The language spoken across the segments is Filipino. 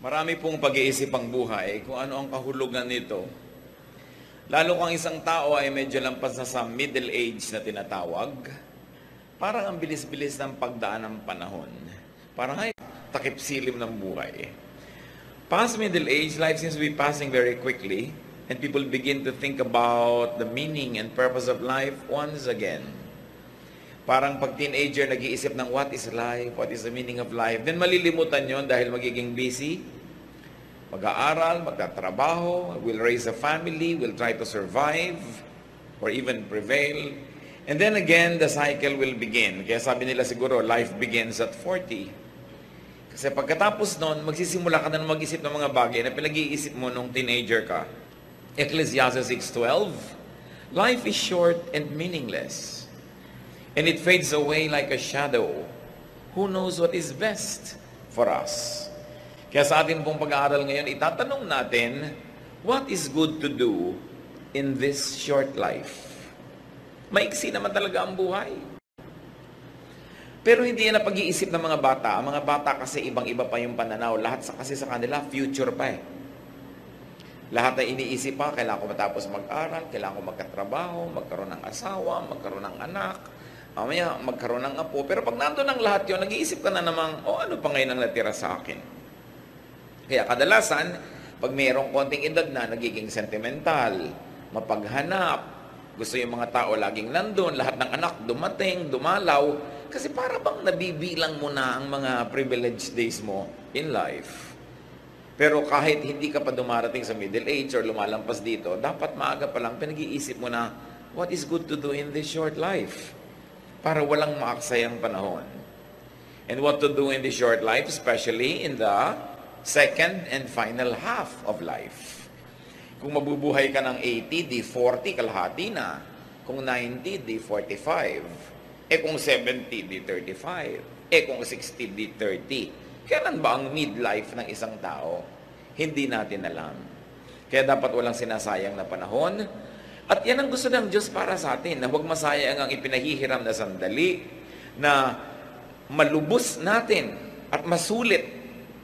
Marami pong pag-iisip ang buhay kung ano ang kahulugan nito. Lalo kung isang tao ay medyo lampas na sa middle age na tinatawag, parang ang bilis-bilis ng pagdaan ng panahon. Parang ay takip silim ng buhay. Past middle age, life seems to be passing very quickly, and people begin to think about the meaning and purpose of life once again. Parang pag teenager, nag-iisip ng what is life, what is the meaning of life. Then malilimutan yon dahil magiging busy. Mag-aaral, magtatrabaho, will raise a family, will try to survive, or even prevail. And then again, the cycle will begin. Kaya sabi nila siguro, life begins at 40. Kasi pagkatapos nun, magsisimula ka na mag-isip ng mga bagay na pinag-iisip mo nung teenager ka. Ecclesiastes 6:12, life is short and meaningless, and it fades away like a shadow. Who knows what is best for us? Kaya sa ating pong pag-aaral ngayon, itatanong natin, what is good to do in this short life? Maiksi naman talaga ang buhay. Pero hindi yan ang pag-iisip ng mga bata. Ang mga bata kasi ibang-iba pa yung pananaw. Lahat kasi sa kanila, future pa eh. Lahat ay iniisip pa, kailangan ko matapos mag-aral, kailangan ko magkatrabaho, magkaroon ng asawa, magkaroon ng anak, mamaya magkaroon ng apo. Pero pag nandun ang lahat yun, nag-iisip ka na namang, ano pa ngayon ang natira sa akin? Kaya kadalasan, pag mayroong konting edad na, nagiging sentimental, mapaghanap, gusto yung mga tao laging nandun, lahat ng anak dumating, dumalaw, kasi para bang nabibilang mo na ang mga privileged days mo in life. Pero kahit hindi ka pa dumarating sa middle age or lumalampas dito, dapat maaga pa lang pinag-iisip mo na, what is good to do in this short life? Para walang maaksayang panahon. And what to do in this short life, especially in the second and final half of life. Kung mabubuhay ka ng 80, di 40, kalahati na. Kung 90, di 45. Kung 70, di 35. Kung 60, di 30. Kailan ba ang midlife ng isang tao? Hindi natin alam. Kaya dapat walang sinasayang na panahon. At yan ang gusto ng Diyos para sa atin, na huwag masayang ang ipinahihiram na sandali, na malubos natin at masulit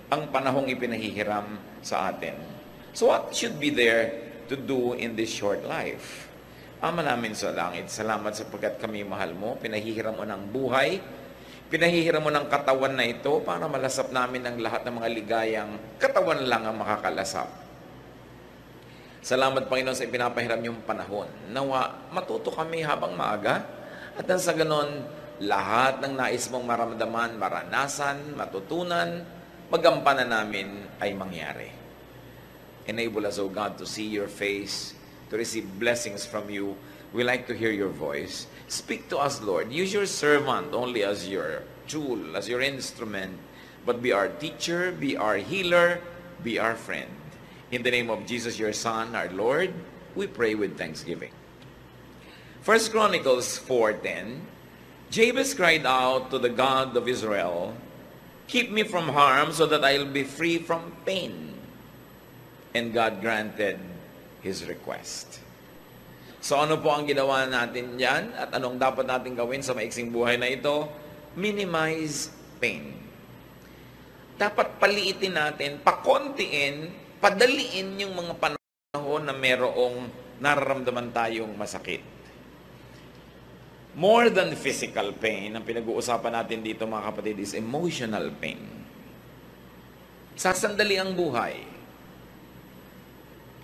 ang panahong ipinahihiram sa atin. So what should be there to do in this short life? Ama namin sa langit, salamat sapagkat kami mahal mo, pinahihiram mo ng buhay, pinahihiram mo ng katawan na ito para malasap namin ang lahat ng mga ligayang katawan lang ang makakalasap. Salamat Panginoon sa ipinapahiram yung panahon. Nawa, matuto kami habang maaga at sa ganon, lahat ng nais mong maramdaman, maranasan, matutunan, magampanan namin ay mangyari. Enable us, O God, to see your face, to receive blessings from you. We like to hear your voice. Speak to us, Lord. Use your servant only as your tool, as your instrument, but be our teacher, be our healer, be our friend. In the name of Jesus, your Son, our Lord, we pray with thanksgiving. 1 Chronicles 4:10, Jabez cried out to the God of Israel, keep me from harm so that I'll be free from pain. And God granted his request. So ano po ang ginawa natin yan? At anong dapat natin gawin sa maiksing buhay na ito? Minimize pain. Dapat paliitin natin, pakontiin, padaliin yung mga panahon na merong nararamdaman tayong masakit. More than physical pain, ang pinag-uusapan natin dito mga kapatid is emotional pain. Sasandali ang buhay.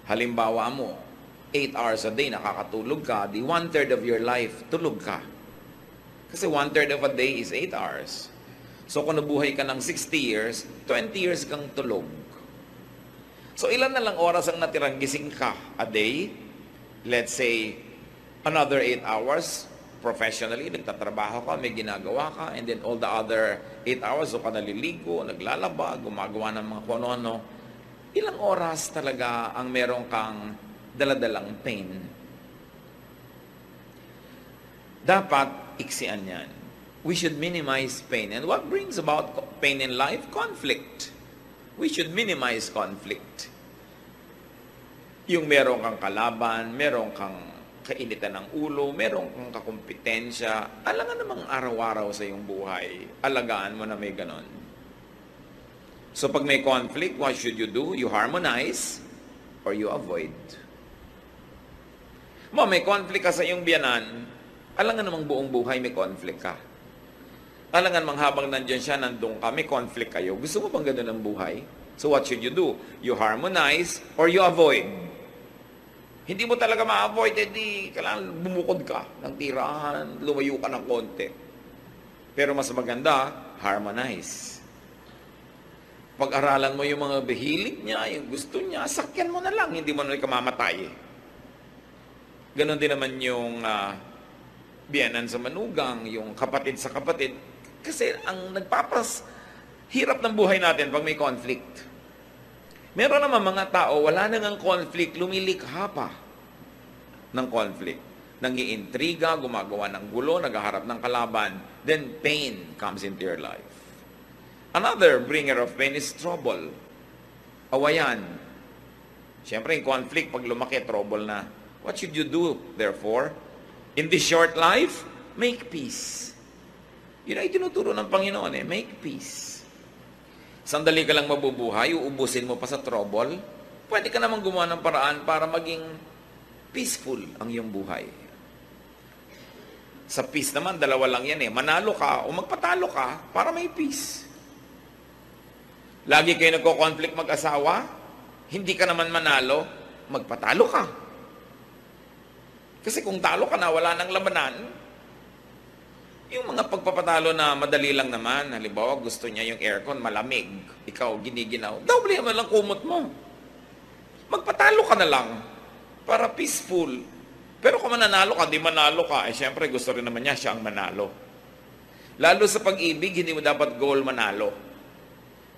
Halimbawa mo, 8 hours a day nakakatulog ka, di 1/3 of your life tulog ka. Kasi 1/3 of a day is 8 hours. So kung nabuhay ka ng 60 years, 20 years kang tulog. So ilan na lang oras ang natirang gising ka a day? Let's say, another 8 hours, professionally, nagtatrabaho ka, may ginagawa ka, and then all the other 8 hours, so ka naliligo, naglalaba, gumagawa ng mga kono-ano. Ilang oras talaga ang meron kang daladalang pain? Dapat iksian yan. We should minimize pain. And what brings about pain in life? Conflict. We should minimize conflict. Yung meron kang kalaban, meron kang kainitan ng ulo, meron kang kakumpetensya, alangan namang araw-araw sa iyong buhay, alagaan mo na may ganon. So pag may conflict, what should you do? You harmonize or you avoid. May conflict ka sa iyong biyanan, alangan namang buong buhay may conflict ka. Alangan mang habang nandiyan siya, nandun ka, may conflict kayo. Gusto mo bang ganun ang buhay? So what should you do? You harmonize or you avoid. Hindi mo talaga ma-avoid, edi kailangan bumukod ka ng tirahan, lumayo ka ng konti. Pero mas maganda, harmonize. Pag-aralan mo yung mga bihilig niya, yung gusto niya, sakyan mo na lang, hindi mo na kamamatay. Ganon din naman yung biyanan sa manugang, yung kapatid sa kapatid. Kasi ang hirap ng buhay natin pag may conflict. Meron naman mga tao, wala nang conflict, lumilikha pa ng conflict. Nangiintriga, gumagawa ng gulo, naghaharap ng kalaban, then pain comes into your life. Another bringer of pain is trouble. Awayan. Siyempre, yung conflict, pag lumaki, trouble na. What should you do, therefore? In this short life, make peace. Yun ay tinuturo ng Panginoon make peace. Sandali ka lang mabubuhay, uubusin mo pa sa trouble, pwede ka namang gumawa ng paraan para maging peaceful ang iyong buhay. Sa peace naman, dalawa lang yan manalo ka o magpatalo ka para may peace. Lagi kayo nagko-conflict mag-asawa, hindi ka naman manalo, magpatalo ka. Kasi kung talo ka na, wala nang labanan, yung mga pagpapatalo na madali lang naman, halimbawa gusto niya yung aircon malamig, ikaw giniginaw, doble mo lang kumot mo. Magpatalo ka na lang para peaceful. Pero kung mananalo ka, di manalo ka, syempre gusto rin naman niya siya ang manalo. Lalo sa pag-ibig, hindi mo dapat goal manalo.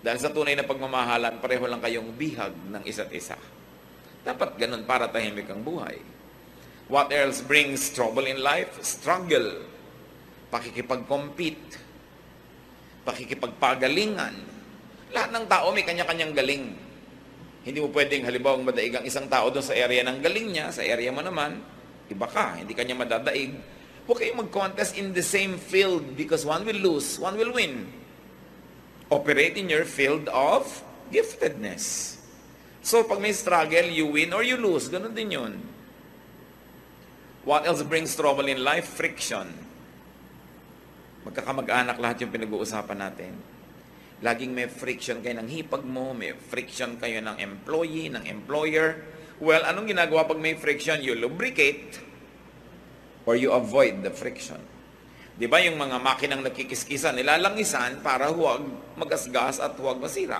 Dahil sa tunay na pagmamahalan, pareho lang kayong bihag ng isa't isa. Dapat ganun para tahimik ang buhay. What else brings trouble in life? Struggle. Pakikipag-compete. Pakikipagpagalingan. Lahat ng tao may kanya-kanyang galing. Hindi mo pwedeng halimbawa madaig ang isang tao doon sa area ng galing niya, sa area mo naman, iba ka, hindi kanya madadaig. Huwag kayong mag-contest in the same field because one will lose, one will win. Operate in your field of giftedness. So pag may struggle, you win or you lose. Ganun din yun. What else brings trouble in life? Friction. Magkakamag-anak lahat yung pinag-uusapan natin. Laging may friction kayo ng hipag mo, may friction kayo ng employee, ng employer. Well, anong ginagawa pag may friction? You lubricate or you avoid the friction. Di ba yung mga makinang nagkikiskisan, nilalangisan para huwag magasgas at huwag masira.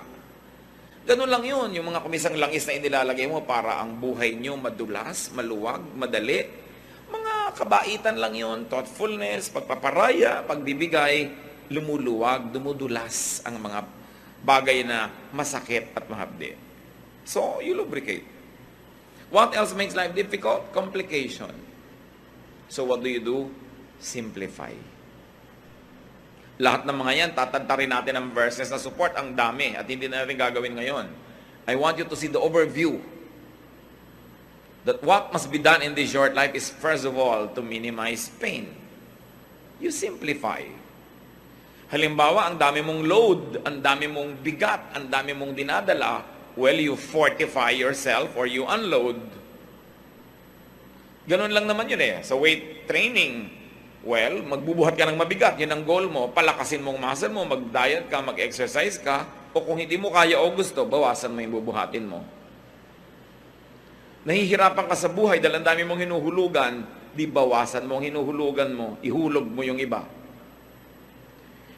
Ganun lang yun, yung mga kumisang langis na inilalagay mo para ang buhay nyo madulas, maluwag, madali. Mga kabaitan lang yun, thoughtfulness, pagpaparaya, pagbibigay, lumuluwag, dumudulas ang mga bagay na masakit at mahapdi. So, you lubricate. What else makes life difficult? Complication. So, what do? Simplify. Lahat ng mga yan, tatantarin natin ang verses na support, ang dami, at hindi na natin gagawin ngayon. I want you to see the overview. That what must be done in this short life is first of all to minimize pain. You simplify. Halimbawa, ang dami mong load, ang dami mong bigat, ang dami mong dinadala, well, you fortify yourself or you unload. Ganun lang naman yun Sa weight training, well, magbubuhat ka ng mabigat, yun ang goal mo, palakasin mong muscle mo, mag-diet ka, mag-exercise ka, o kung hindi mo kaya o gusto, bawasan mo yung bubuhatin mo. Nahihirapan ka sa buhay dahil ang dami mong hinuhulugan, di bawasan mo ang hinuhulugan mo, ihulog mo yung iba.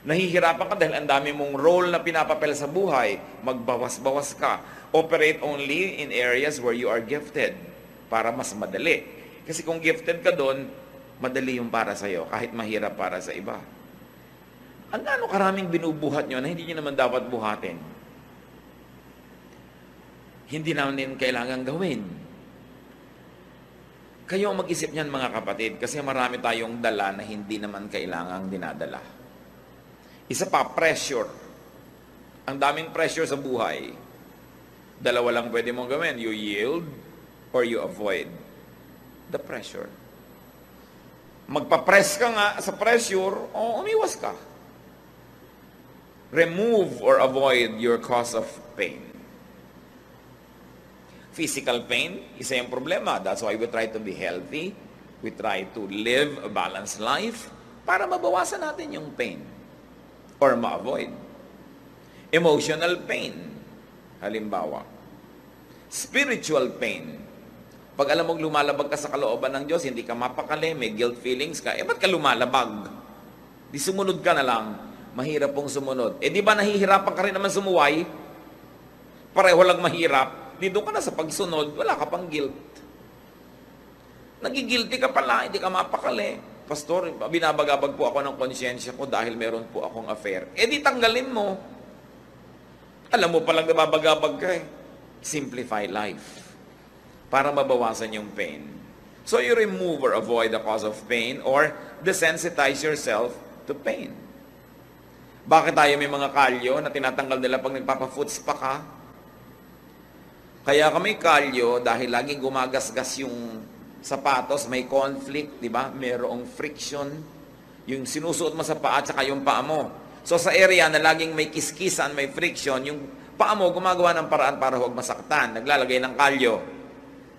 Nahihirapan ka dahil ang dami mong role na pinapapel sa buhay, magbawas-bawas ka. Operate only in areas where you are gifted para mas madali. Kasi kung gifted ka doon, madali yung para sa'yo, kahit mahirap para sa iba. Ang gaano karaming binubuhat nyo na hindi nyo naman dapat buhatin. Hindi namin kailangan gawin. Kayo mag-isip niyan mga kapatid, kasi marami tayong dala na hindi naman kailangang dinadala. Isa pa, pressure. Ang daming pressure sa buhay. Dalawa lang pwede mong gawin. You yield or you avoid the pressure. Magpa-press ka nga sa pressure, o umiwas ka. remove or avoid your cause of pain. Physical pain, isa yung problema. That's why we try to be healthy. We try to live a balanced life para mabawasan natin yung pain or ma-avoid. Emotional pain, halimbawa. Spiritual pain. Pag alam mong lumalabag ka sa kalooban ng Diyos, hindi ka mapakali, may guilt feelings ka, ba't ka lumalabag? Di sumunod ka na lang. Mahirap pong sumunod. Di ba nahihirapan ka rin naman sumuway? Pareho lang mahirap. Dito ka na sa pagsunod, wala ka pang guilt. Nagigilty ka pala, hindi ka mapakali. Pastor, binabagabag po ako ng konsyensya ko dahil meron po akong affair. Di tanggalin mo. Alam mo palang nababagabag ka eh. Simplify life para mabawasan yung pain. So you remove or avoid the cause of pain or desensitize yourself to pain. Bakit tayo may mga kalyo na tinatanggal nila pag nagpapa-foot spa ka? Kaya kami kalyo dahil laging gumagasgas yung sapatos, may conflict, di ba? Mayroong friction. Yung sinusuot mo sa paa at saka yung paa mo. So sa area na laging may kiskisan, may friction, yung paa mo gumagawa ng paraan para huwag masaktan. Naglalagay ng kalyo.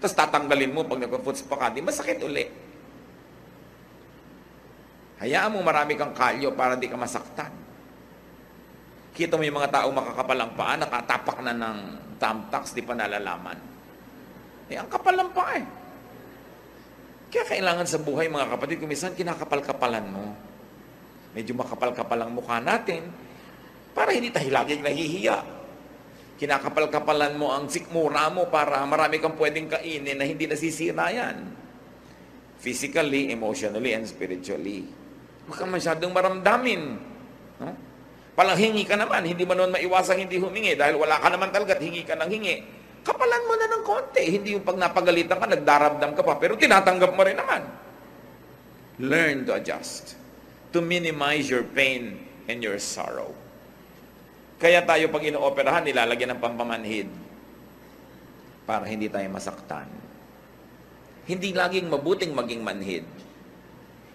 Tapos tatanggalin mo pag nagpa-foot spa ka, di masakit uli. Hayaan mo marami kang kalyo para di ka masaktan. Kita mo yung mga tao makakapal ang paa, nakatapak na ng thumbtacks, di pa nalalaman. Ang kapal ng paa eh. Kaya kailangan sa buhay, mga kapatid, kung minsan kinakapal-kapalan mo. Medyo makapal-kapal ang mukha natin para hindi tayo laging nahihiya. Kinakapal-kapalan mo ang sikmura mo para marami kang pwedeng kainin na hindi nasisira yan. Physically, emotionally, and spiritually. Huwag kang masyadong maramdamin. No? Palanghingi ka naman, hindi mo naman maiwasang hindi humingi dahil wala ka naman talaga at hingi ka ng hingi. Kapalan mo na ng konti. Hindi yung pag napagalitan ka, nagdarabdam ka pa, pero tinatanggap mo rin naman. Learn to adjust. To minimize your pain and your sorrow. Kaya tayo pag inooperahan, nilalagyan ng pampamanhid para hindi tayo masaktan. Hindi laging mabuting maging manhid.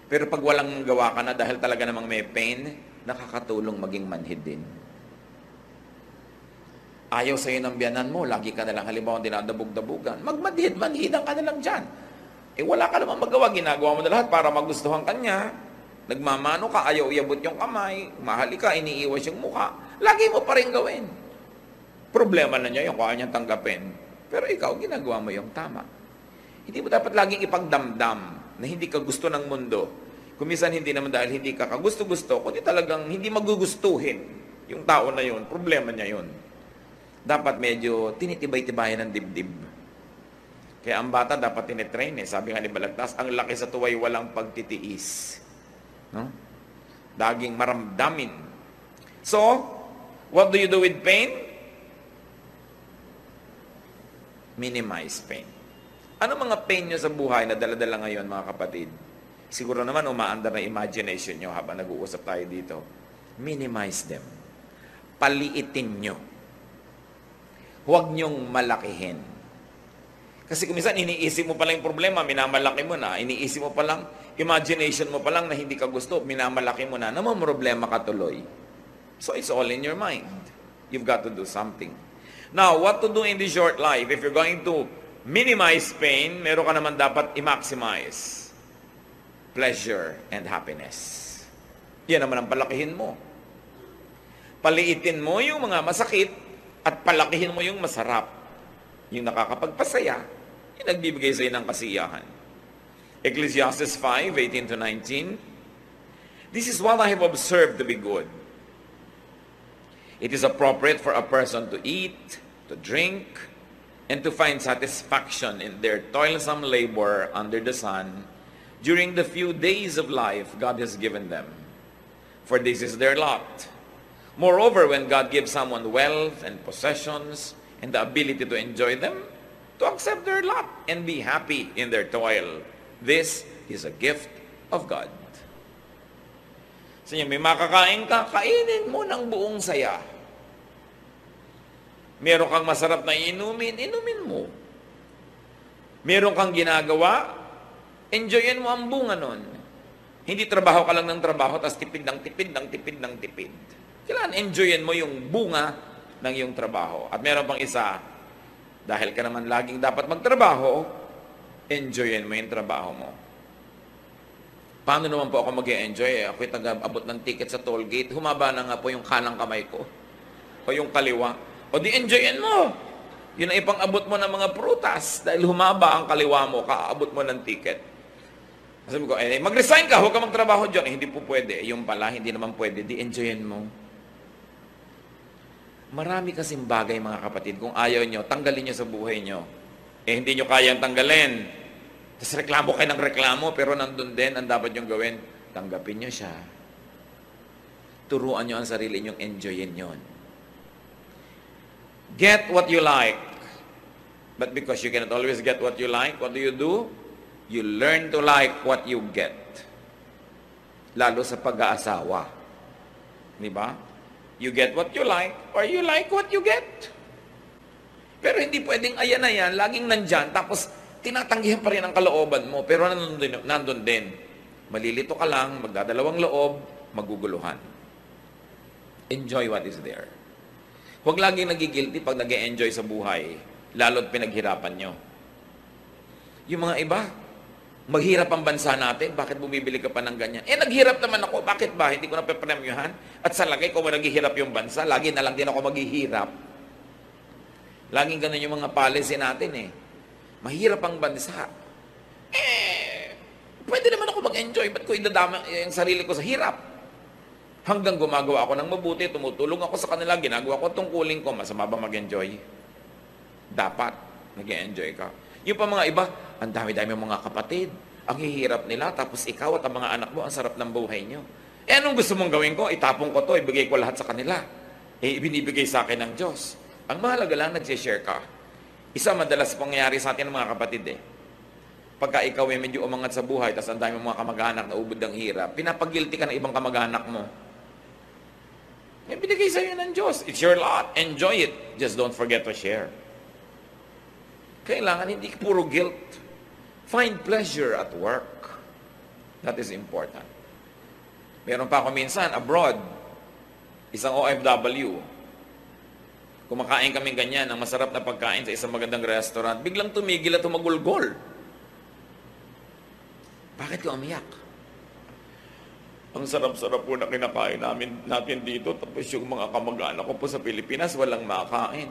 Pero pag walang gawa ka na dahil talaga namang may pain, nakakatulong maging manhid din. Ayaw sa'yo ng biyanan mo, lagi ka nalang halimbawa dinadabog-dabugan, manhidan ka na lang dyan. Wala ka namang magawa, ginagawa mo na lahat para magustuhan kanya. Nagmamano ka, ayaw iabot yung kamay, mahali ka, iniiwas yung mukha. Lagi mo pa rin gawin. Problema na niya yung kaya niyang tanggapin. Pero ikaw, ginagawa mo yung tama. Hindi mo dapat laging ipagdamdam na hindi ka gusto ng mundo. Kung minsan hindi naman dahil hindi ka kagusto-gusto, kundi talagang hindi magugustuhin yung tao na yun. Problema niya yun. Dapat medyo tinitibay-tibayan ng dibdib. Kaya ang bata dapat tinitrain eh. Sabi nga ni Balagtas, ang laki sa tuway walang pagtitiis. No? Daging maramdamin. So, what do you do with pain? Minimize pain. Ano mga pain nyo sa buhay na dala-dala ngayon, mga kapatid? Siguro naman umaandar na imagination nyo habang nag-uusap tayo dito. Minimize them. Paliitin nyo. Huwag nyong malakihin. Kasi kung minsan iniisip mo palang yung problema, minamalaki mo na. Iniisip mo palang, imagination mo palang na hindi ka gusto, minamalaki mo na. Naman problema ka tuloy. So it's all in your mind. You've got to do something. Now, what to do in the short life? If you're going to minimize pain, meron ka naman dapat i-maximize pleasure and happiness. Yan naman ang palakihin mo. Paliitin mo yung mga masakit at palakihin mo yung masarap. Yung nakakapagpasaya, yung nagbibigay sa'yo ng kasiyahan. Ecclesiastes 5:18-19, this is what I have observed to be good. It is appropriate for a person to eat, to drink, and to find satisfaction in their toilsome labor under the sun during the few days of life God has given them. For this is their lot. Moreover, when God gives someone wealth and possessions and the ability to enjoy them, to accept their lot and be happy in their toil. This is a gift of God. So, may makakain ka, kainin mo ng buong saya. Meron kang masarap na inumin, inumin mo. Meron kang ginagawa, enjoyin mo ang bunga nun. Hindi trabaho ka lang ng trabaho, tapos tipid ng tipid ng tipid ng tipid. Kailangan enjoyin mo yung bunga ng iyong trabaho. At meron pang isa, dahil ka naman laging dapat magtrabaho, enjoyin mo yung trabaho mo. Paano naman po ako mag-enjoy? Ako'y taga-abot ng ticket sa toll gate, humaba na nga po yung kanang kamay ko. O yung kaliwa. O di enjoyin mo. Yun ang ipang-abot mo ng mga prutas. Dahil humaba ang kaliwa mo, kaabot mo ng ticket. Sabi ko, mag-resign ka, huwag ka magtrabaho dyan. Hindi po pwede. Yung pala, hindi naman pwede. Di enjoyin mo. Marami kasing bagay, mga kapatid. Kung ayaw nyo, tanggalin nyo sa buhay nyo. Hindi nyo kayang tanggalin. Tapos reklamo kayo ng reklamo, pero nandun din, ang dapat nyo gawin, tanggapin nyo siya. Turuan nyo ang sarili nyo, enjoyin yun. Get what you like. But because you cannot always get what you like, what do? You learn to like what you get. Lalo sa pag-aasawa. Di ba? You get what you like, or you like what you get. Pero hindi pwedeng ayan na yan, laging nandyan, tapos tinatanggihan pa rin ang kalooban mo, pero nandun din. Malilito ka lang, magdadalawang loob, maguguluhan. Enjoy what is there. Huwag laging nagigilty pag nag-e-enjoy sa buhay, lalo't pinaghirapan nyo. Yung mga iba, maghirap ang bansa natin, bakit bumibili ka pa ng ganyan? Naghirap naman ako, bakit ba? Hindi ko na pepremyohan. At sa lagay ko, naghihirap yung bansa, lagi na lang din ako maghihirap. Laging ganun yung mga policy natin Mahirap ang bansa. Pwede naman ako mag-enjoy, ba't ko idadama yung sarili ko sa hirap? Hanggang gumagawa ako ng mabuti, tumutulong ako sa kanila, ginagawa ko tungkulin ko, masama ba mag-enjoy? Dapat, nag-enjoy ka. Yung pa mga iba, ang dami-dami mga kapatid, ang hihirap nila, tapos ikaw at ang mga anak mo, ang sarap ng buhay nyo. Anong gusto mong gawin ko? Itapong ko to, ibigay ko lahat sa kanila. Binibigay sa akin ng Diyos. Ang mahalaga lang, nag-share ka. Isa madalas pangyayari sa atin ng mga kapatid Pagka ikaw ay medyo umangat sa buhay, tapos ang dami mga kamag-anak na ubod ng hirap, pinapagilty ka ng ibang kamag-anak mo. Binigay sa'yo ng Diyos. It's your lot. Enjoy it. Just don't forget to share. Kailangan hindi puro guilt. Find pleasure at work. That is important. Meron pa ako minsan, abroad, isang OFW, kumakain kaming ganyan, ng masarap na pagkain sa isang magandang restaurant, biglang tumigil at tumagulgol. Bakit ka umiyak? Ang sarap-sarap po na kinakain natin dito, tapos yung mga kamag-anak ko po sa Pilipinas, walang makain.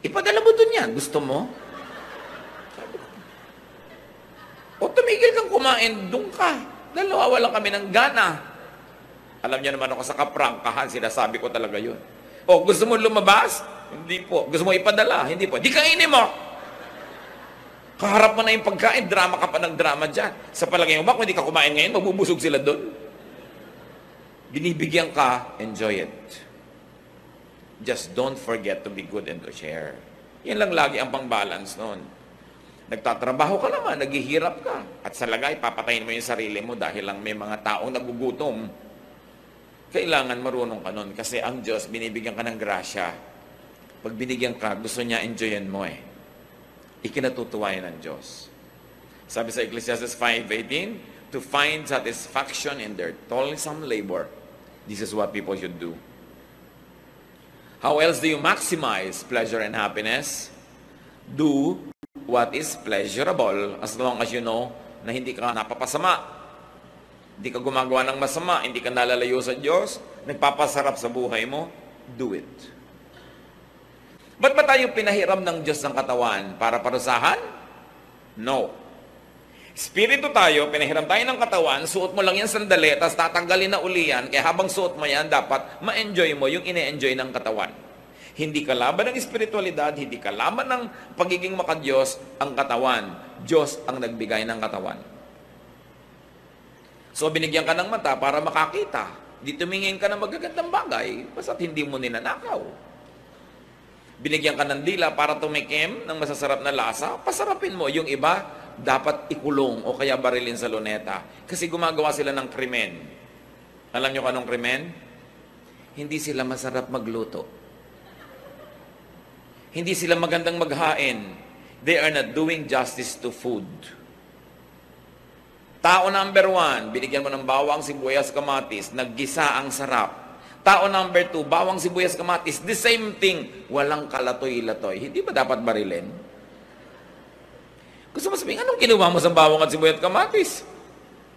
Ipadala mo dun yan. Gusto mo? O tumigil kang kumain, dun ka. Dahil nawawalan kami ng gana. Alam niyo naman ako sa kaprangkahan, sinasabi ko talaga yun. O gusto mo lumabas? Hindi po. Gusto mo ipadala? Hindi po. Di kainin mo! Kaharap mo na yung pagkain, drama ka pa ng drama dyan. Sa palagay mo ba, kung hindi ka kumain ngayon, mabubusog sila doon? Binibigyan ka, enjoy it. Just don't forget to be good and to share. Yan lang lagi ang pang-balance noon. Nagtatrabaho ka naman, naghihirap ka. At sa lagay, papatayin mo yung sarili mo dahil lang may mga taong nagugutom. Kailangan marunong ka nun kasi ang Diyos, binibigyan ka ng grasya. Pag binigyan ka, gusto niya enjoyin mo Ikinatutuwa yan ng Diyos. Sabi sa Ecclesiastes 5:18, to find satisfaction in their toilsome labor. This is what people should do. How else do you maximize pleasure and happiness? Do what is pleasurable as long as you know na hindi ka napapasama. Hindi ka gumagawa ng masama, hindi ka nalalayo sa Diyos, nagpapasarap sa buhay mo, do it. Ba't ba tayo pinahiram ng Diyos ng katawan? Para parusahan? No. Espiritu tayo, pinahiram tayo ng katawan, suot mo lang yan sandali, tapos tatanggalin na uli yan, kaya habang suot mo yan, dapat ma-enjoy mo yung ine-enjoy ng katawan. Hindi kalaban ng espiritualidad, hindi kalaban ng pagiging makadiyos ang katawan. Diyos ang nagbigay ng katawan. So, binigyan ka ng mata para makakita. Di tumingin ka ng magagandang bagay, basta't hindi mo ninanakaw. Binigyan ka ng dila para tumikim ng masasarap na lasa, pasarapin mo. Yung iba, dapat ikulong o kaya barilin sa luneta. Kasi gumagawa sila ng krimen. Alam nyo anong krimen? Hindi sila masarap magluto. Hindi sila magandang maghain. They are not doing justice to food. Tao number 1, binigyan mo ng bawang, sibuyas, kamatis, naggisa ang sarap. Tao number 2, bawang sibuyas kamatis, the same thing, walang kalatoy-latoy. Hindi ba dapat barilin? Gusto mo sabihin, anong kinuha mo sa bawang at sibuyas at kamatis?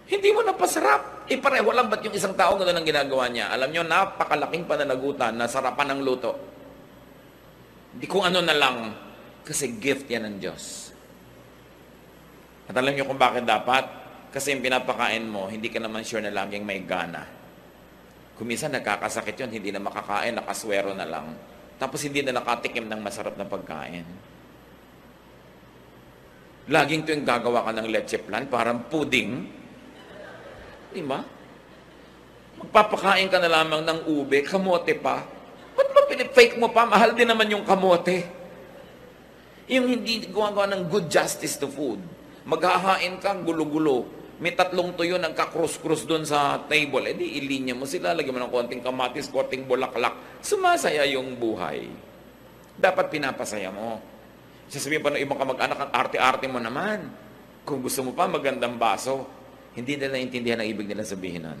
Hindi mo napasarap. Pareho lang ba't yung isang tao gano'n ang ginagawa niya? Alam nyo, napakalaking pananagutan na sarapan ng luto. Hindi kung ano na lang, kasi gift yan ng Diyos. At alam nyo kung bakit dapat? Kasi yung pinapakain mo, hindi ka naman sure na laging may gana. Kung minsan nagkakasakit yun, hindi na makakain, nakaswero na lang. Tapos hindi na nakatikim ng masarap na pagkain. Laging tuwing gagawa ka ng leche plan, parang pudding. Diba? Magpapakain ka na lamang ng ube, kamote pa. Ba't ba pinipake mo pa? Mahal din naman yung kamote. Yung hindi gumagawa ng good justice to food. Maghahain ka, gulo-gulo. May 3 tuyo nagka-cross-cross doon sa table. Di ilinya mo sila, lagyan mo ng konting kamatis, konting bulaklak. Sumasaya yung buhay. Dapat pinapasaya mo. Sasabihin pa ng ibang kamag-anak, ang arte-arte mo naman. Kung gusto mo pa, magandang baso. Hindi nila naintindihan ang ibig nila sabihin nun.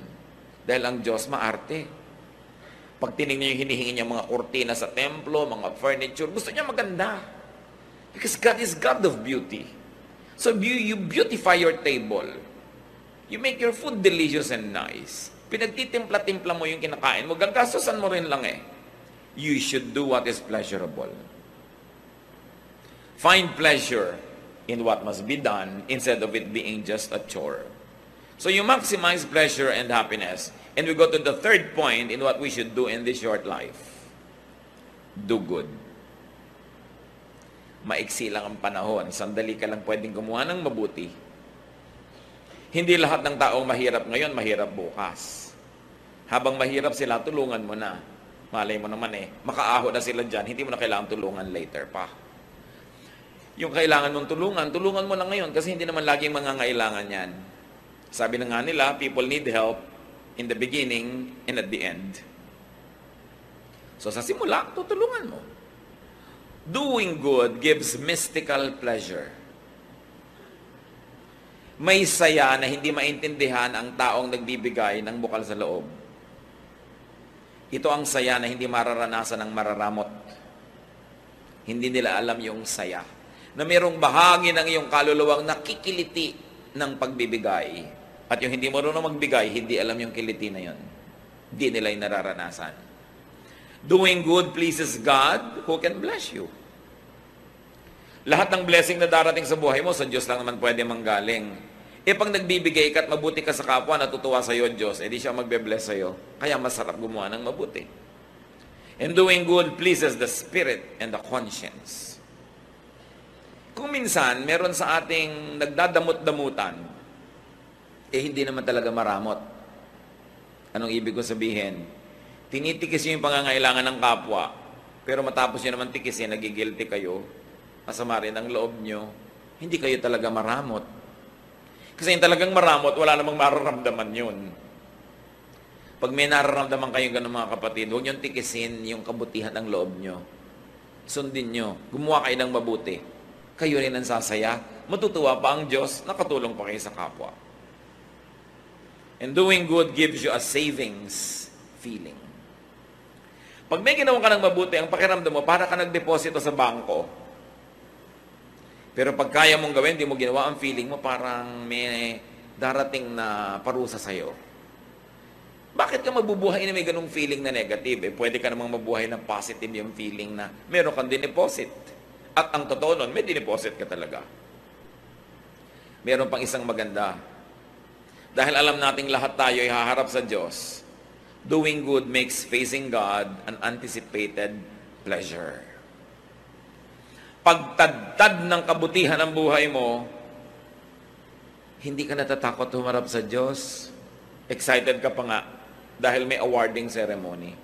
Dahil ang Diyos maarte. Pag tinignan yung hinihingi niya mga kurtina sa templo, mga furniture, gusto niya maganda. Because God is God of beauty. So you beautify your table. You make your food delicious and nice. Pinagtitimpla-timpla mo yung kinakain mo, gagastosan mo rin lang eh. You should do what is pleasurable. Find pleasure in what must be done instead of it being just a chore. So you maximize pleasure and happiness. And we go to the third point in what we should do in this short life. Do good. Maiksi lang ang panahon. Sandali ka lang pwedeng gumawa ng mabuti. Hindi lahat ng taong mahirap ngayon, mahirap bukas. Habang mahirap sila, tulungan mo na. Malay mo naman makaaho na sila dyan, hindi mo na kailangan tulungan later pa. Yung kailangan mong tulungan mo na ngayon kasi hindi naman laging mangangailangan yan. Sabi na nga nila, people need help in the beginning and at the end. So sa simula, tutulungan mo. Doing good gives mystical pleasure. May saya na hindi maintindihan ang taong nagbibigay ng bukal sa loob. Ito ang saya na hindi mararanasan ng mararamot. Hindi nila alam yung saya. Na mayroong bahagi ng iyong kaluluwang nakikiliti ng pagbibigay. At yung hindi marunong magbigay, hindi alam yung kiliti na yun. Hindi nila yung nararanasan. Doing good pleases God who can bless you. Lahat ng blessing na darating sa buhay mo, sa Diyos lang naman pwede manggaling. Pag nagbibigay ka at mabuti ka sa kapwa, natutuwa sa iyo Diyos, di siya magbe-bless sa iyo. Kaya masarap gumawa ng mabuti. And doing good pleases the spirit and the conscience. Kung minsan, meron sa ating nagdadamot-damutan, hindi naman talaga maramot. Anong ibig ko sabihin? Tinitikis yung pangangailangan ng kapwa, pero matapos nyo naman tikisin, nagigilty kayo, masama rin ang loob nyo, hindi kayo talaga maramot. Kasi yung talagang maramot, wala namang mararamdaman yun. Pag may nararamdaman kayong ganun mga kapatid, huwag nyo tikisin yung kabutihan ng loob nyo. Sundin nyo. Gumawa kayo ng mabuti. Kayo rin ang sasaya. Matutuwa pa ang Diyos, nakatulong pa kayo sa kapwa. And doing good gives you a savings feeling. Pag may ginawa ka ng mabuti, ang pakiramdam mo, para ka nagdeposito sa bangko. Pero pag kaya mong gawin, di mo ginawa, ang feeling mo parang may darating na parusa sa'yo. Bakit ka mabubuhay na may ganung feeling na negative? Pwede ka namang mabuhay na positive yung feeling na meron kang dineposit. At ang totoo nun, may dineposit ka talaga. Meron pang isang maganda. Dahil alam nating lahat tayo ay haharap sa Diyos, doing good makes facing God an anticipated pleasure. Pagtadtad ng kabutihan ng buhay mo, hindi ka natatakot humarap sa Diyos. Excited ka pa nga dahil may awarding ceremony.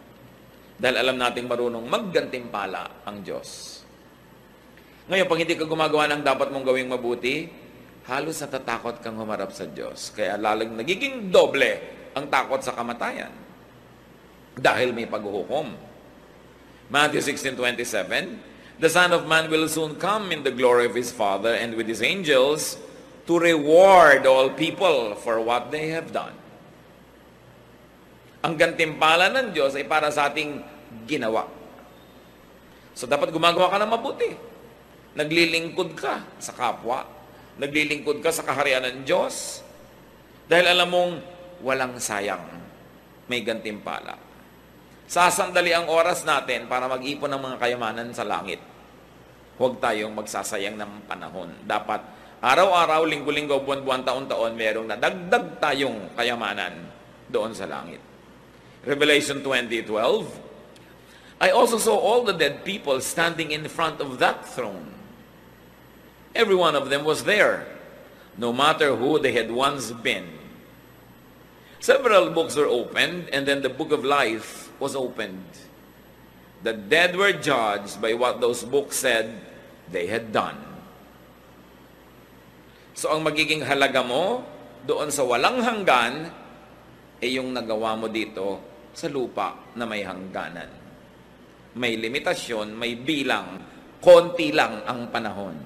Dahil alam nating marunong maggantimpala ang Diyos. Ngayon, pag hindi ka gumagawa ng dapat mong gawing mabuti, halos natatakot kang humarap sa Diyos. Kaya lalang nagiging doble ang takot sa kamatayan. Dahil may paghuhukom. Matthew 16:27, the Son of Man will soon come in the glory of His Father and with His angels to reward all people for what they have done. Ang gantimpala ng Diyos ay para sa ating ginawa. So dapat gumagawa ka ng mabuti. Naglilingkod ka sa kapwa. Naglilingkod ka sa kaharian ng Diyos. Dahil alam mong walang sayang. May gantimpala. Sasandali ang oras natin para mag-ipon ng mga kayamanan sa langit. Huwag tayong magsasayang ng panahon. Dapat araw-araw, linggo-linggo, buwan-buwan, taon-taon, merong nadagdag tayong kayamanan doon sa langit. Revelation 20:12, I also saw all the dead people standing in front of that throne. Every one of them was there, no matter who they had once been. Several books were opened, and then the book of life was opened. The dead were judged by what those books said they had done. So ang magiging halaga mo doon sa walang hanggan ay yung nagawa mo dito sa lupa na may hangganan. May limitasyon, may bilang, konti lang ang panahon.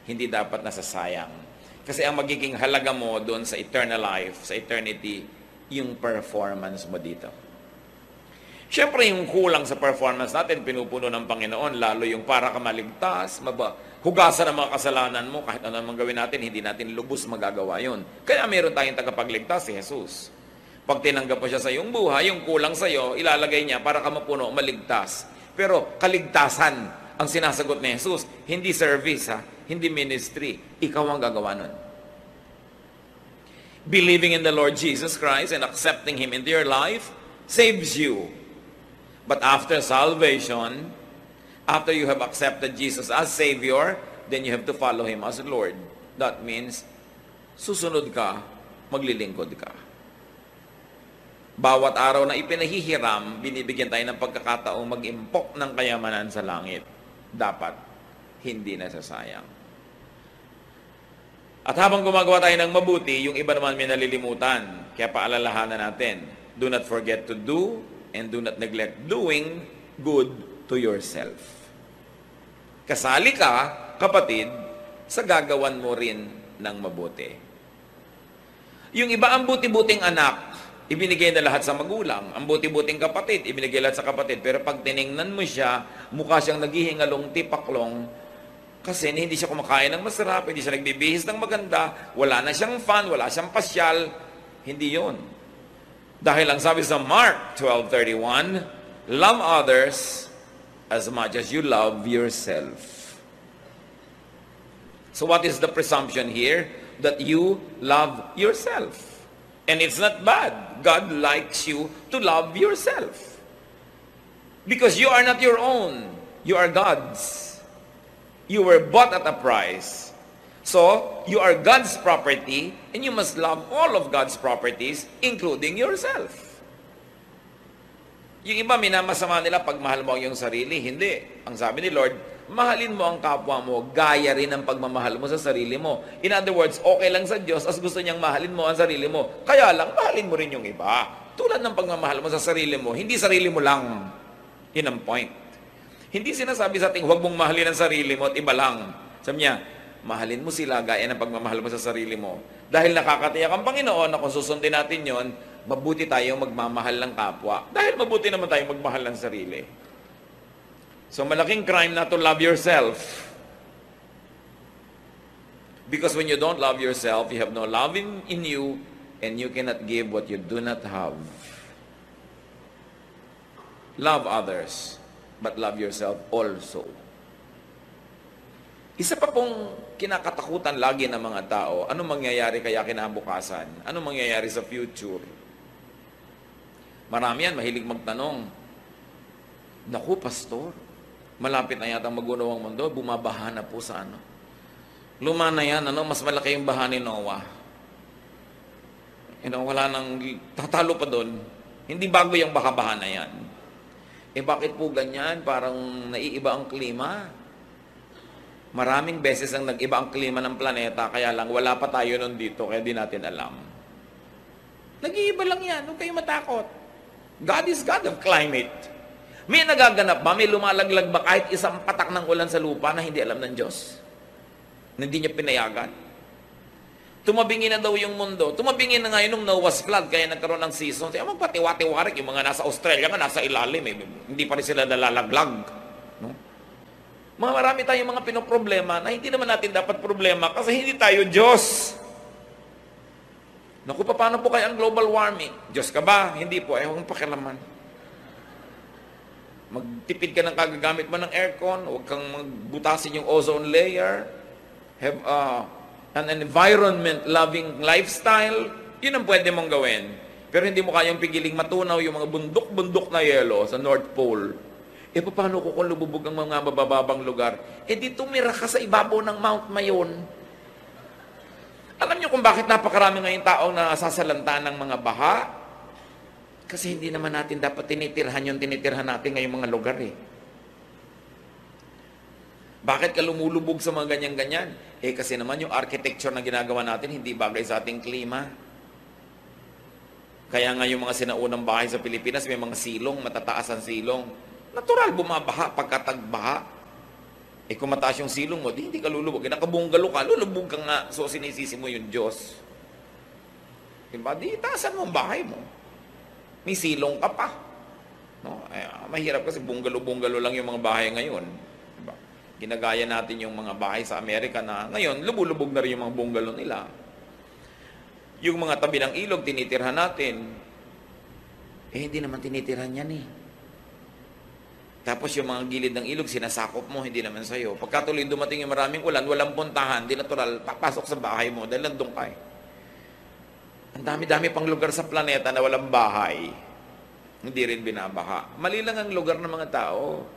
Hindi dapat nasasayang. Kasi ang magiging halaga mo doon sa eternal life, sa eternity, yung performance mo dito. Siyempre, yung kulang sa performance natin, pinupuno ng Panginoon, lalo yung para ka maligtas, hugasan ang mga kasalanan mo, kahit ano naman gawin natin, hindi natin lubos magagawa yun. Kaya meron tayong tagapagligtas, si Jesus. Pag tinanggap mo siya sa iyong buhay, yung kulang sa iyo, ilalagay niya para ka mapuno, maligtas. Pero kaligtasan ang sinasagot ni Jesus, hindi service, hindi ministry. Ikaw ang gagawa nun. Believing in the Lord Jesus Christ and accepting Him into your life saves you. But after salvation, after you have accepted Jesus as Savior, then you have to follow Him as Lord. That means, susunod ka, maglilingkod ka. Bawat araw na ipinahihiram, binibigyan tayo ng pagkakataong mag-impok ng kayamanan sa langit. Dapat, hindi nasasayang. At habang gumagawa tayo ng mabuti, yung iba naman may nalilimutan. Kaya paalalahanan natin, do not forget to do and do not neglect doing good to yourself. Kasali ka, kapatid, sa gagawan mo rin ng mabuti. Yung iba ang buti-buting anak, ibinigay na lahat sa magulang. Ang buti-buting kapatid, ibinigay lahat sa kapatid. Pero pag tiningnan mo siya, mukha siyang naghihingalong tipaklong kasi hindi siya kumakain ng masarap, hindi siya nagbibihis ng maganda, wala na siyang fun, wala siyang pasyal. Hindi yon. Dahil ang sabi sa Mark 12:31, love others as much as you love yourself. So what is the presumption here? That you love yourself. And it's not bad. God likes you to love yourself. Because you are not your own. You are God's. You were bought at a price. So, you are God's property, and you must love all of God's properties, including yourself. Yung iba, minamasama nila pag mahal mo ang iyong sarili. Hindi. Ang sabi ni Lord, mahalin mo ang kapwa mo, gaya rin ang pagmamahal mo sa sarili mo. In other words, okay lang sa Diyos as gusto niyang mahalin mo ang sarili mo. Kaya lang, mahalin mo rin yung iba. Tulad ng pagmamahal mo sa sarili mo, hindi sarili mo lang. Yun ang point. Hindi sinasabi sa ating, huwag mong mahalin ang sarili mo at iba lang. Sabi niya, mahalin mo sila gaya ng pagmamahal mo sa sarili mo. Dahil nakakatiyak ang Panginoon na kung susundin natin yon, mabuti tayong magmamahal ng kapwa. Dahil mabuti naman tayong magmahal ng sarili. So malaking crime na to love yourself. Because when you don't love yourself, you have no love in you, and you cannot give what you do not have. Love others, but love yourself also. Isa pa pong kinakatakutan lagi ng mga tao, ano mangyayari kaya kinabukasan? Ano mangyayari sa future? Marami yan, mahilig magtanong. Naku, pastor, malapit na yata mag-unaw ang mundo, bumabaha na po sa ano. Luma na yan, mas malaki yung baha ni Noah. Wala nang, tatalo pa doon. Hindi bago yung baha-baha na yan. Bakit po ganyan? Parang naiiba ang klima. Maraming beses ang nag-iba ang klima ng planeta, kaya lang wala pa tayo nun dito, kaya di natin alam. Nag-iiba lang yan, huwag kayong matakot. God is God of climate. May nagaganap ba? May lumalaglag ba kahit isang patak ng ulan sa lupa na hindi alam ng Diyos? Na hindi niya pinayagan? Tumabingi na daw yung mundo. Tumabingi na ngayon nung Noah's flood, kaya nagkaroon ng season. Kaya magpatiwa-tiwarik, yung mga nasa Australia nga, nasa ilalim, hindi pa rin sila nalalaglag. No? Marami tayong mga pinoproblema na hindi naman natin dapat problema kasi hindi tayo Diyos. Naku, paano po kaya ang global warming? Diyos ka ba? Hindi po. Huwag pakialaman. Magtipid ka ng kagagamit mo ng aircon, huwag kang magbutasin yung ozone layer, have an environment-loving lifestyle, yun ang pwede mong gawin. Pero hindi mo kayang pigiling matunaw yung mga bundok-bundok na yelo sa North Pole. Paano ko kung lububog ang mga mabababang lugar? Di tumira ka sa ibabaw ng Mount Mayon. Alam niyo kung bakit napakarami ngayon taong nasasalanta ng mga baha? Kasi hindi naman natin dapat tinitirhan yung tinitirhan natin ngayong mga lugar Bakit ka lumulubog sa mga ganyan-ganyan? Kasi naman yung architecture na ginagawa natin hindi bagay sa ating klima. Kaya nga yung mga sinaunang bahay sa Pilipinas may mga silong, matataas ang silong. Natural, bumabaha pagkatagbaha. Kung mataas yung silong mo, hindi ka lulubog. Nakabunggalo ka, lulubog ka nga. So sinisisi mo yung Diyos. Diba? Di taasan mo ang bahay mo. May silong ka pa. No? Mahirap kasi bunggalo-bunggalo lang yung mga bahay ngayon. Diba? Ginagaya natin yung mga bahay sa Amerika na ngayon, lubulubog na rin yung mga bunggalo nila. Yung mga tabi ng ilog, tinitirhan natin. Hindi naman tinitirhan yan Tapos yung mga gilid ng ilog, sinasakop mo, hindi naman sa'yo. Pagkatuloy dumating yung maraming ulan, walang puntahan, di natural, papasok sa bahay mo dahil nandun ka Ang dami-dami pang lugar sa planeta na walang bahay. Hindi rin binabaha. Mali lang ang lugar ng mga tao.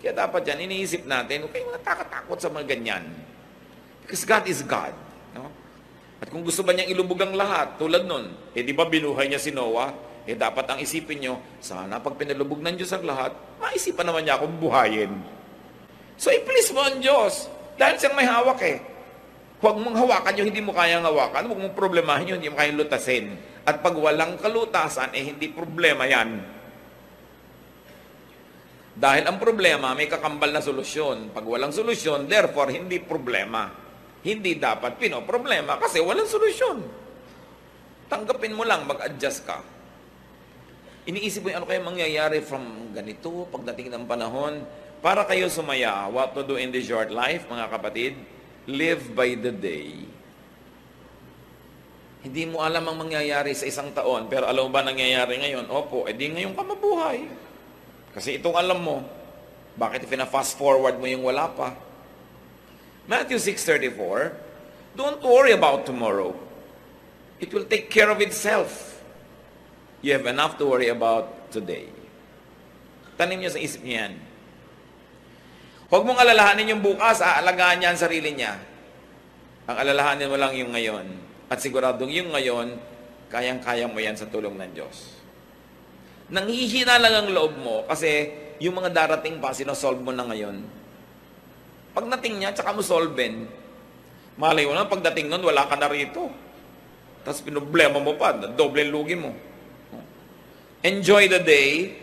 Kaya dapat yan, iniisip natin, huwag kayong natatakot sa mga ganyan. Because God is God. No? At kung gusto ba niyang ilubog ang lahat, tulad nun, di ba binuhay niya si Noah? Dapat ang isipin nyo, sana pag pinalubog ng Diyos ang lahat, maisipan naman niya akong buhayin. So, i-please mo ang Diyos. Dahil siyang may hawak Huwag mong hawakan yung hindi mo kayang hawakan. Huwag mong problemahin yun, hindi mo kayang lutasin. At pag walang kalutasan, hindi problema yan. Dahil ang problema, may kakambal na solusyon. Pag walang solusyon, therefore, hindi problema. Hindi dapat pinoproblema kasi walang solusyon. Tanggapin mo lang, mag-adjust ka. Iniisip mo yung ano kaya mangyayari from ganito, pagdating ng panahon, para kayo sumaya, what to do in this short life, mga kapatid, live by the day. Hindi mo alam ang mangyayari sa isang taon, pero alam mo ba nangyayari ngayon? Opo, di ngayon ka mabuhay. Kasi itong alam mo, bakit fast forward mo yung wala pa? Matthew 6:34, don't worry about tomorrow. It will take care of itself. You have enough to worry about today. Tanim niyo sa isip niyo yan. Huwag mong alalahanin yung bukas, aalagaan niya ang sarili niya. Ang alalahanin mo lang yung ngayon. At siguradong yung ngayon, kayang-kaya mo yan sa tulong ng Diyos. Nanghihina lang ang loob mo kasi yung mga darating pa, sinosolve mo na ngayon. Pag nating niya, tsaka mo solven. Malay mo na, pagdating nun, wala ka na rito. Tapos pinoblema mo pa, doble lugi mo. Enjoy the day,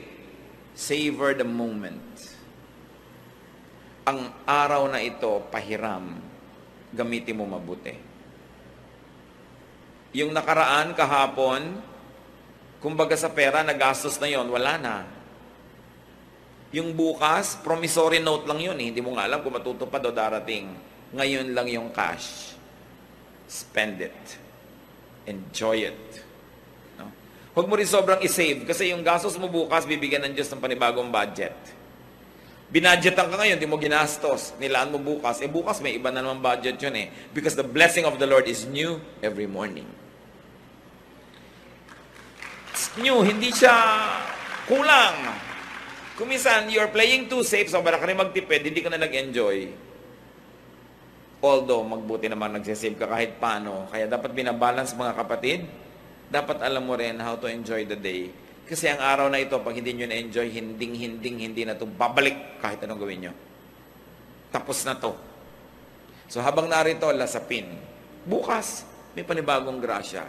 savor the moment. Ang araw na ito, pahiram, gamitin mo mabuti. Yung nakaraan, kahapon, kumbaga sa pera, nagastos na yon, wala na. Yung bukas, promissory note lang yun. Hindi mo nga alam kung matutupad o darating. Ngayon lang yung cash. Spend it. Enjoy it. No? Huwag mo rin sobrang isave kasi yung gastos mo bukas, bibigyan ng Diyos ng panibagong budget. Binadgetan ka ngayon, di mo ginastos. Nilaan mo bukas. Bukas may iba na naman budget yun Because the blessing of the Lord is new every morning. It's new, hindi siya kulang. Kung minsan, you're playing too safe, so para ka rin magtipid, hindi ka na nag-enjoy. Although, magbuti naman nagsisave ka kahit paano. Kaya dapat binabalance mga kapatid. Dapat alam mo rin how to enjoy the day. Kasi ang araw na ito, pag hindi nyo na-enjoy, hindi na ito babalik kahit anong gawin nyo. Tapos na to. So habang narito, lasapin. Bukas, may panibagong grasya.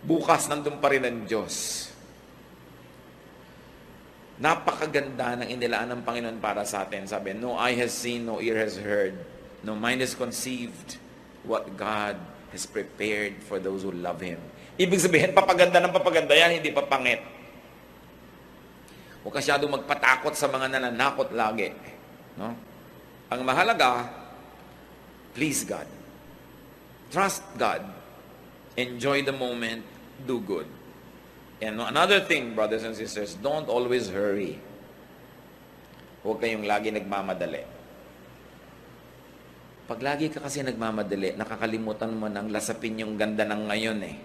Bukas, nandun pa rin ang Diyos. Napakaganda ng inilaan ng Panginoon para sa atin. Sabi, no eye has seen, no ear has heard, no mind has conceived what God has prepared for those who love Him. Ibig sabihin, papaganda ng papaganda yan, hindi papangit. Huwag kasyadong magpatakot sa mga nananakot lagi. No? Ang mahalaga, please God. Trust God. Enjoy the moment. Do good. And another thing, brothers and sisters, don't always hurry. Huwag kayong lagi nagmamadali. Pag lagi ka kasi nagmamadali, nakakalimutan mo nang lasapin yung ganda ng ngayon eh.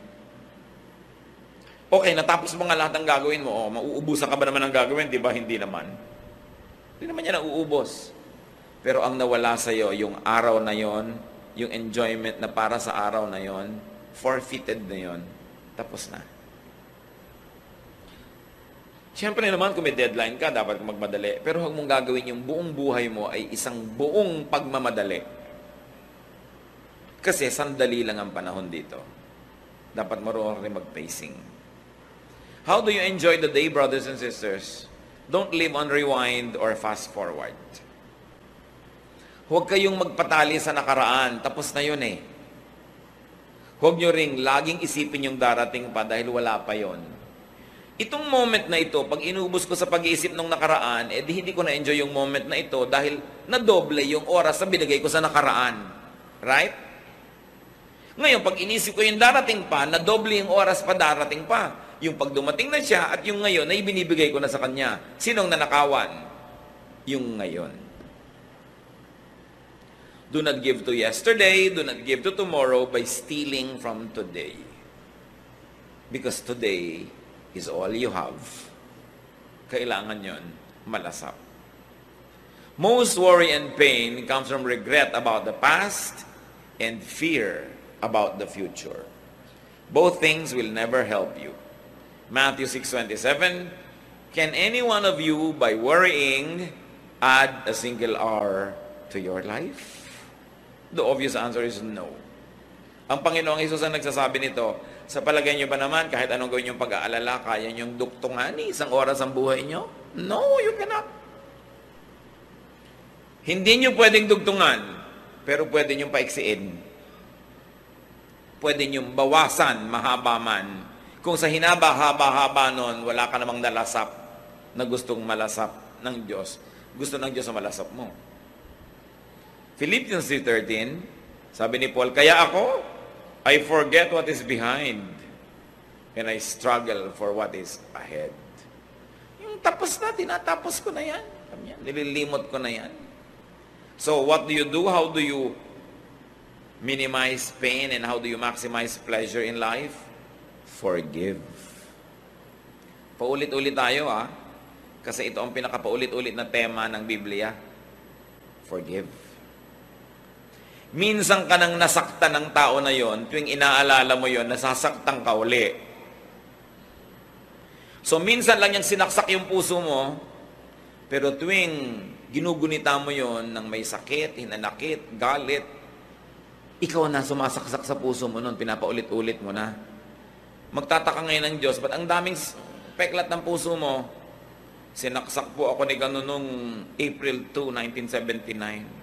Okay, natapos mo nga lahat ng gagawin mo. Oh, mauubusan ka ba naman ng gagawin? Di ba? Hindi naman. Hindi naman yan nauubos. Pero ang nawala sa'yo, yung araw na yon, yung enjoyment na para sa araw na yon, forfeited na yon, tapos na. Siyempre naman, kung may deadline ka, dapat magmadali. Pero huwag mong gagawin yung buong buhay mo ay isang buong pagmamadali. Kasi sandali lang ang panahon dito. Dapat marunong rin mag-pacing. How do you enjoy the day, brothers and sisters? Don't live on rewind or fast forward. Huwag kayong magpatali sa nakaraan. Tapos na yun eh. Huwag nyo ring laging isipin yung darating pa dahil wala pa yon. Itong moment na ito, pag inubos ko sa pag-iisip ng nakaraan, hindi ko na-enjoy yung moment na ito dahil nadoble yung oras na binigay ko sa nakaraan. Right? Ngayon, pag inisip ko yung darating pa, nadoble yung oras pa darating pa. Yung pag dumating na siya at yung ngayon na ibinibigay ko na sa kanya. Sinong nanakawan? Yung ngayon. Do not give to yesterday, do not give to tomorrow by stealing from today. Because today is all you have. Kailangan yon malasap. Most worry and pain comes from regret about the past and fear about the future. Both things will never help you. Matthew 6:27, can any one of you, by worrying, add a single hour to your life? The obvious answer is no. Ang Panginoong Hesus ang nagsasabi nito, sa palagay nyo ba naman, kahit anong gawin yung pag-aalala, kaya nyong duktungan isang oras ang buhay nyo? No, you cannot. Hindi nyo pwedeng dugtungan, pero pwede nyo paiksiin. Pwede nyo bawasan, mahaba man. Kung sa hinaba-haba-haba nun, wala ka namang nalasap na gustong malasap ng Diyos. Gusto ng Diyos na malasap mo. Philippians 3:13, sabi ni Paul, kaya ako, I forget what is behind and I struggle for what is ahead. Yung tapos na, tinatapos ko na yan. Nililimot ko na yan. So what do you do? How do you minimize pain and how do you maximize pleasure in life? Forgive. Paulit-ulit tayo kasi ito ang pinakapaulit-ulit na tema ng Biblia. Forgive. Minsan ka nang nasaktan ng tao na yon, tuwing inaalala mo yon, nasasaktan ka uli. So minsan lang yung sinaksak yung puso mo, pero tuwing ginugunita mo yon ng may sakit, hinanakit, galit, ikaw na sumasaksak sa puso mo nun, pinapaulit-ulit mo na. Magtataka ngayon ng Diyos, ba't ang daming peklat ng puso mo? Sinaksak po ako ni gano'n nung April 2, 1979.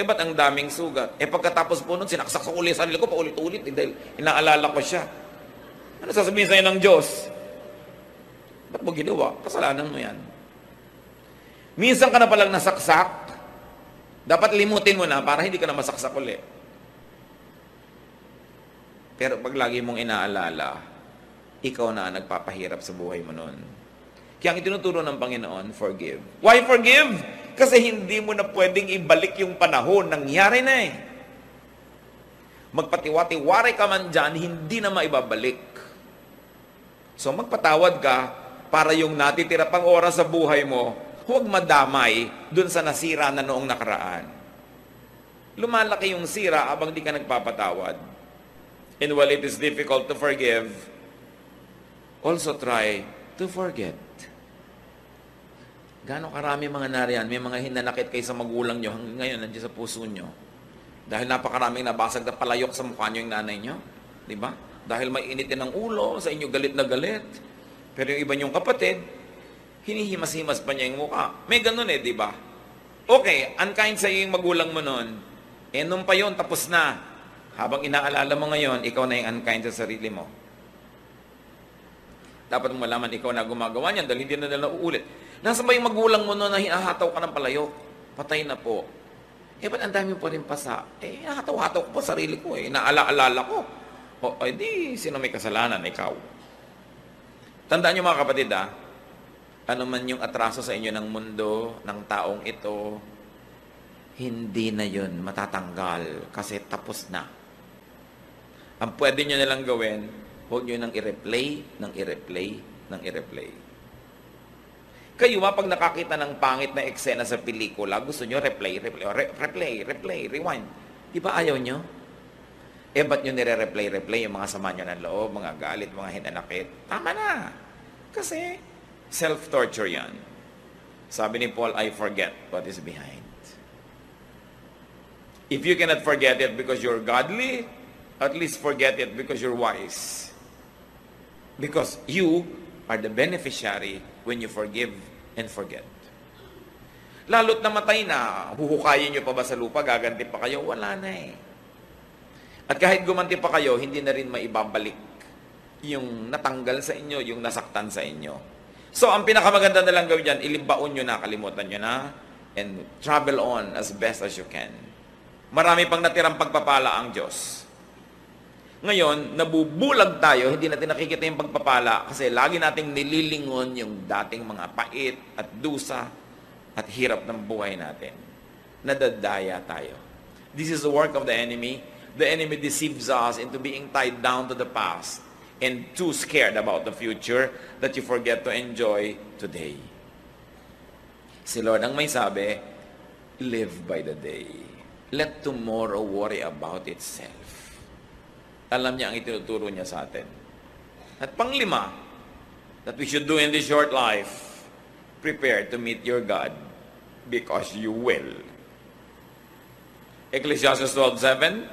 Ba't ang daming sugat? Pagkatapos po nun, sinaksak ko ulit sa sarili ko, paulit-ulit, dahil inaalala ko siya. Ano sasabihin sa'yo ng Diyos? Ba't mo ginawa? Kasalanan mo yan. Minsan ka na palang nasaksak, dapat limutin mo na para hindi ka na masaksak ulit. Pero pag lagi mong inaalala, ikaw na nagpapahirap sa buhay mo nun. Kaya ang itinuturo ng Panginoon, forgive. Why forgive? Kasi hindi mo na pwedeng ibalik yung panahon. Nangyari na eh. Magpatiwati-wari ka man dyan, hindi na maibabalik. So magpatawad ka para yung natitira pang oras sa buhay mo, huwag madamay dun sa nasira na noong nakaraan. Lumalaki yung sira abang di ka nagpapatawad. And while it is difficult to forgive, also try to forget. Gaano karami mga nariyan, may mga hinanakit kayo sa magulang nyo, hanggang ngayon nandiyan sa puso nyo. Dahil napakaraming nabasag na palayok sa mukha nyo yung nanay nyo. Diba? Dahil may initin ng ulo, sa inyo galit na galit. Pero yung iba nyong kapatid, hinihimas-himas pa niya yung mukha. May ganun diba? Okay, unkind sa yung magulang mo nun. Nung pa yun, tapos na. Habang inaalala mo ngayon, ikaw na yung unkind sa sarili mo. Dapat mo malaman, ikaw na gumagawa niyan dahil hindi na nila uulit. Nasaan ba yung magulang mo na hinahataw ka ng palayok? Patay na po. Ba't ang dami pa rin pasa? Hataw-hataw ko pa sarili ko Naala-alala ko. Di, sino may kasalanan? Ikaw. Tandaan niyo mga kapatid, ano man yung atraso sa inyo ng mundo, ng taong ito, hindi na yun matatanggal kasi tapos na. Ang pwede nyo nalang gawin, huwag nyo nang i-replay, Kayo pag nakakita ng pangit na eksena sa pelikula, gusto nyo replay, rewind. Di ba ayaw nyo? Ba't nyo nire-replay yung mga sama nyo ng loob, mga galit, mga hinanakit? Tama na. Kasi self-torture yan. Sabi ni Paul, I forget what is behind. If you cannot forget it because you're godly, at least forget it because you're wise. Because you are the beneficiary when you forgive and forget. Lalo't namatay na, huhukayin nyo pa ba sa lupa, gaganti pa kayo? Wala na At kahit gumanti pa kayo, hindi na rin maibabalik yung natanggal sa inyo, yung nasaktan sa inyo. So, ang pinakamaganda na lang gawin dyan, ilibaon nyo na, kalimutan nyo na, and travel on as best as you can. Marami pang natirang pagpapala ang Diyos. Ngayon, nabubulag tayo, hindi natin nakikita yung pagpapala kasi lagi nating nililingon yung dating mga pait at dusa at hirap ng buhay natin. Nadadaya tayo. This is the work of the enemy. The enemy deceives us into being tied down to the past and too scared about the future that you forget to enjoy today. Si Lord ang may sabi, live by the day. Let tomorrow worry about itself. Alam niya ang itinuturo niya sa atin. At panglima, that we should do in this short life, prepare to meet your God because you will. Ecclesiastes 12:7,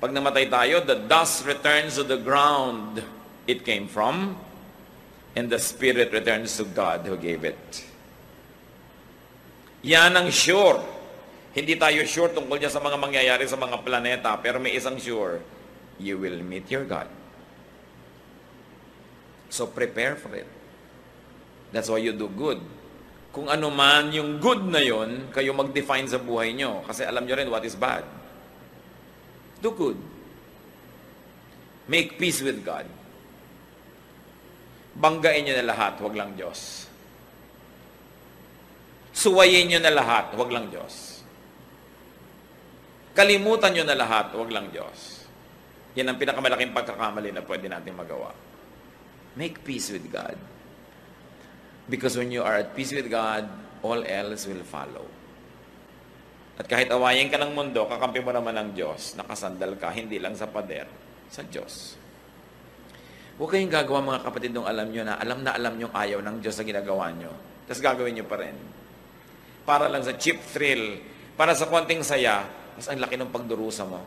pag namatay tayo, the dust returns to the ground it came from, and the spirit returns to God who gave it. Yan ang sure. Hindi tayo sure tungkol niya sa mga mangyayari sa mga planeta, pero may isang sure, you will meet your God. So prepare for it. That's why you do good. Kung ano man yung good na yon, kayo mag-define sa buhay nyo. Kasi alam nyo rin what is bad. Do good. Make peace with God. Banggain nyo na lahat, wag lang Diyos. Suwayin nyo na lahat, wag lang Diyos. Kalimutan nyo na lahat, wag lang Diyos. Yan ang pinakamalaking pagkakamali na pwede natin magawa. Make peace with God. Because when you are at peace with God, all else will follow. At kahit awayin ka ng mundo, kakampi mo naman ng Diyos, nakasandal ka, hindi lang sa pader, sa Diyos. Huwag kayong gagawa mga kapatid nung alam nyo na alam yung ayaw ng Diyos sa ginagawa nyo. Tapos gagawin nyo pa rin. Para lang sa cheap thrill, para sa konting saya, mas ang laki ng pagdurusa mo.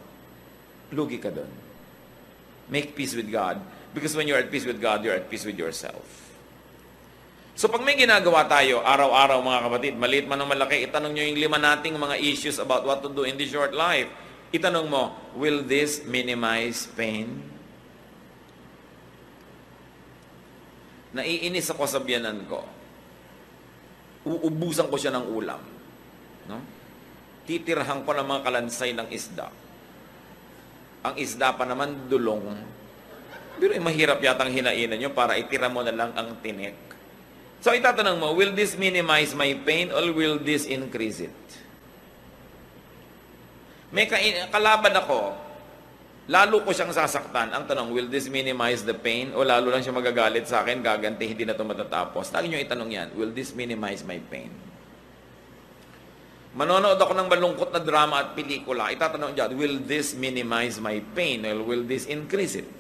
Lugi ka doon. Make peace with God. Because when you're at peace with God, you're at peace with yourself. So pag may ginagawa tayo, araw-araw mga kapatid, maliit man o malaki, itanong nyo yung 5 nating mga issues about what to do in this short life. Itanong mo, will this minimize pain? Naiinis ako sa biyanan ko. Uubusan ko siya ng ulam. No? Titirahan ko ng mga kalansay ng isda. Ang isda pa naman dulong. Pero mahirap yatang hinainan nyo para itira mo na lang ang tinik. So itatanong mo, will this minimize my pain or will this increase it? May kalaban ako, lalo ko siyang sasaktan. Ang tanong, will this minimize the pain o lalo lang siya magagalit sa akin, gaganti, hindi na ito matatapos? Lagi nyo itanong yan, will this minimize my pain? Manonood ako ng malungkot na drama at pelikula, itatanong dyan, will this minimize my pain or will this increase it?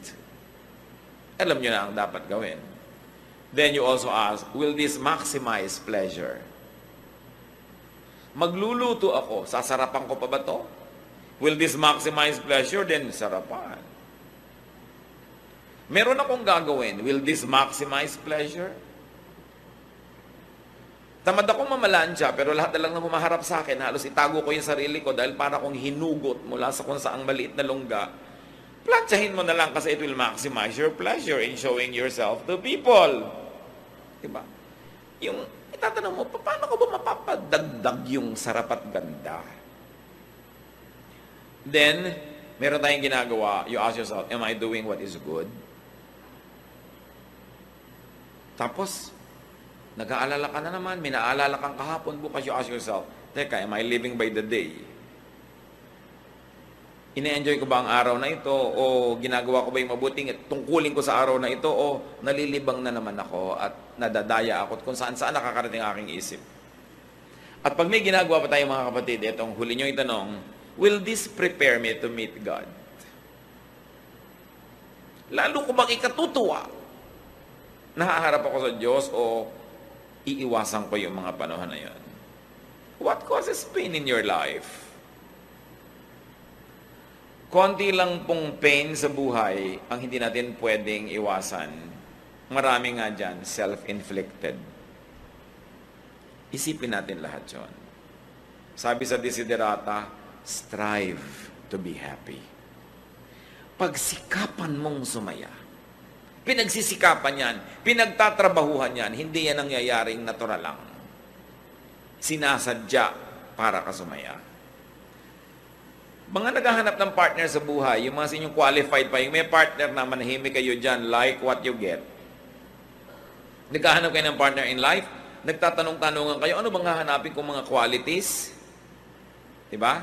Alam nyo na ang dapat gawin. Then you also ask, will this maximize pleasure? Magluluto ako, sasarapan ko pa ba to? Will this maximize pleasure? Then sarapan. Meron akong gagawin, will this maximize pleasure? Tamad akong mamalansya, pero lahat na lang na humaharap sa akin, halos itago ko yung sarili ko dahil para kong hinugot mula sa kung saang maliit na lungga. Plansyahin mo na lang kasi it will maximize your pleasure in showing yourself to people. Diba? Yung itatanong mo, paano ko ba mapapadagdag yung sarap at ganda? Then, meron tayong ginagawa, you ask yourself, am I doing what is good? Tapos, nag-aalala ka na naman, may naalala kang kahapon, bukas you ask yourself, teka, am I living by the day? Ine-enjoy ko ba ang araw na ito? O ginagawa ko ba yung mabuting tungkulin ko sa araw na ito? O nalilibang na naman ako at nadadaya ako at kung saan nakakarating aking isip? At pag may ginagawa pa tayo mga kapatid, itong huli nyo itanong, will this prepare me to meet God? Lalo ko bang ikatutuwa? Nahaharap ako sa Diyos o iiwasan ko yung mga panahon na yun? What causes pain in your life? Konti lang pong pain sa buhay ang hindi natin pwedeng iwasan. Marami nga dyan, self-inflicted. Isipin natin lahat yun. Sabi sa Desiderata, strive to be happy. Pagsikapan mong sumaya. Pinagsisikapan yan, pinagtatrabahuhan yan, hindi yan nangyayaring natural lang. Sinasadya para ka sumaya. Mga naghahanap ng partner sa buhay, yung mga sinyong qualified pa, yung may partner na manahimik kayo dyan, like what you get. Naghahanap kayo ng partner in life, nagtatanong-tanongan kayo, ano bang hahanapin kong mga qualities? Diba?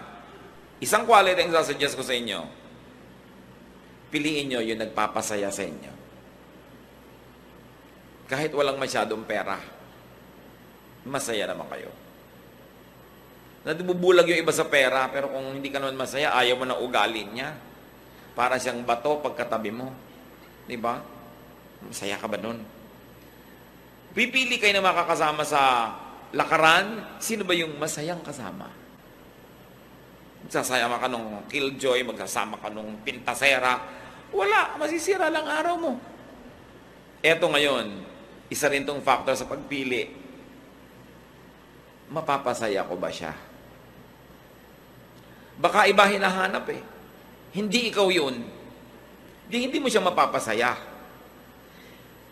Isang quality ang sasuggest ko sa inyo, piliin nyo yung nagpapasaya sa inyo. Kahit walang masyadong pera, masaya naman kayo. Nabubulag yung iba sa pera, pero kung hindi ka naman masaya, ayaw mo na ugali niya. Para siyang bato pagkatabi mo. Diba? Masaya ka ba nun? Pipili kayo na makakasama sa lakaran, sino ba yung masayang kasama? Magsasama ka nung killjoy, magsasama ka nung pintasera. Wala, masisira lang araw mo. Eto ngayon, isa rin tong factor sa pagpili. Mapapasaya ko ba siya? Baka iba hinahanap eh. Hindi ikaw yun. Hindi mo siya mapapasaya.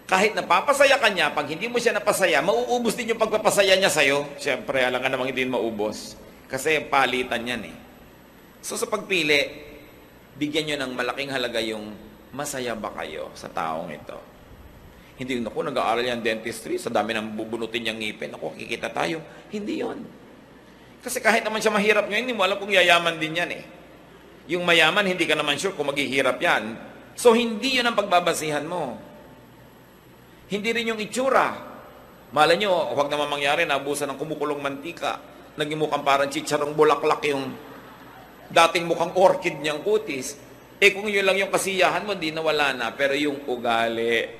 Kahit napapasaya ka niya, pag hindi mo siya napasaya, mauubos din yung pagpapasaya niya sa'yo. Siyempre, alam ka namang hindi maubos. Kasi palitan yan eh. So sa pagpili, bigyan nyo ng malaking halaga yung masaya ba kayo sa taong ito. Hindi yung, naku, nag-aaral yan dentistry, sa dami ng bubunutin niyang ngipin, naku, kikita tayo. Hindi yon. Kasi kahit naman siya mahirap ngayon, hindi mo alam kung yayaman din yan eh. Yung mayaman, hindi ka naman sure kung maghihirap yan. So, hindi yun ang pagbabasihan mo. Hindi rin yung itsura. Malay nyo, huwag naman mangyari, nabusan ng kumukulong mantika. Naging mukhang parang chicharong bulaklak yung dating mukhang orchid niyang kutis. Eh kung yun lang yung kasiyahan mo, di nawala na. Pero yung ugali,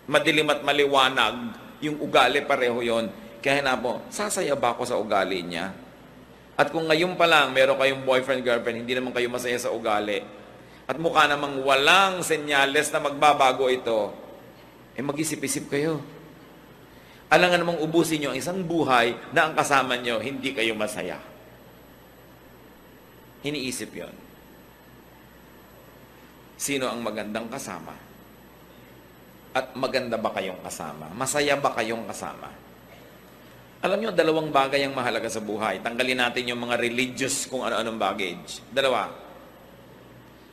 madilim at maliwanag, yung ugali pareho yon. Kaya na po, sasaya ba ako sa ugali niya? At kung ngayon pa lang, meron kayong boyfriend, girlfriend, hindi naman kayo masaya sa ugali, at mukha namang walang senyales na magbabago ito, eh mag-isip-isip kayo. Alangan namang ubusin nyo ang isang buhay na ang kasama nyo, hindi kayo masaya. Iniisip yon. Sino ang magandang kasama? At maganda ba kayong kasama? Masaya ba kayong kasama? Alam nyo, dalawang bagay ang mahalaga sa buhay. Tanggalin natin yung mga religious kung ano-anong baggage. Dalawa.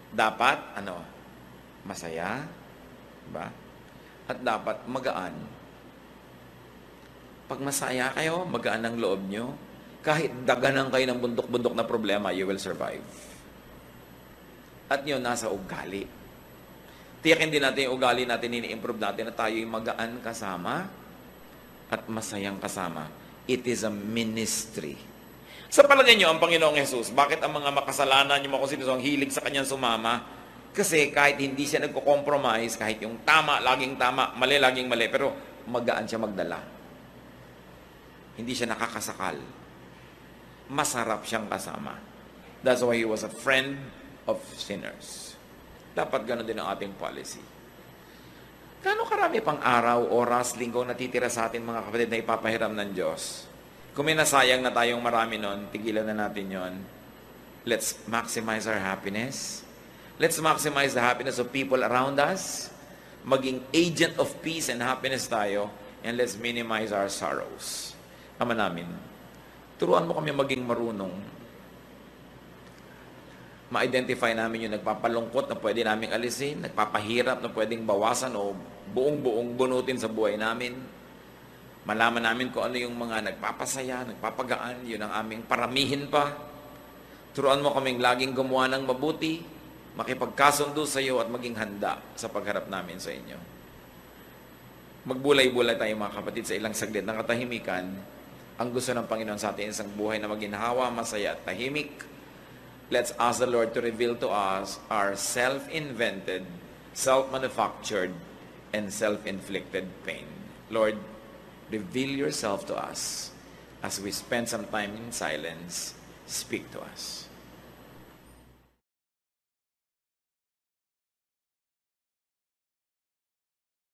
Dapat, masaya. Diba? At dapat magaan. Pag masaya kayo, magaan ang loob nyo, kahit daganan kayo ng bundok-bundok na problema, you will survive. At yun, nasa ugali. Tiyakin din natin yung ugali natin, ini-improve natin na tayo yung magaan kasama at masayang kasama. It is a ministry. Sa palagay nyo, ang Panginoong Jesus, bakit ang mga makasalanan, yung mga kung sino ang hilig sa kanyang sumama? Kasi kahit hindi siya nagko-compromise, kahit yung tama, laging tama, mali, laging mali, pero magaan siya magdala. Hindi siya nakakasakal. Masarap siyang kasama. That's why he was a friend of sinners. Dapat gano'n din ang ating policy. Gaano karami pang araw, oras, linggo natitira sa atin mga kapatid na ipapahiram ng Diyos? Kung may nasayang na tayong marami nun, tigilan na natin yon. Let's maximize our happiness. Let's maximize the happiness of people around us. Maging agent of peace and happiness tayo. And let's minimize our sorrows. Ama namin, turuan mo kami maging marunong. Ma-identify namin yung nagpapalungkot na pwede naming alisin, nagpapahirap na pwedeng bawasan o buong-buong bunutin sa buhay namin. Malaman namin kung ano yung mga nagpapasaya, nagpapagaan, yun ang aming paramihin pa. Turuan mo kaming laging gumawa ng mabuti, makipagkasundo sa iyo at maging handa sa pagharap namin sa inyo. Magbulay-bulay tayo mga kapatid sa ilang saglit ng katahimikan. Ang gusto ng Panginoon sa atin isang buhay na maginhawa, masaya at tahimik. Let's ask the Lord to reveal to us our self-invented, self-manufactured, and self-inflicted pain. Lord, reveal yourself to us as we spend some time in silence. Speak to us.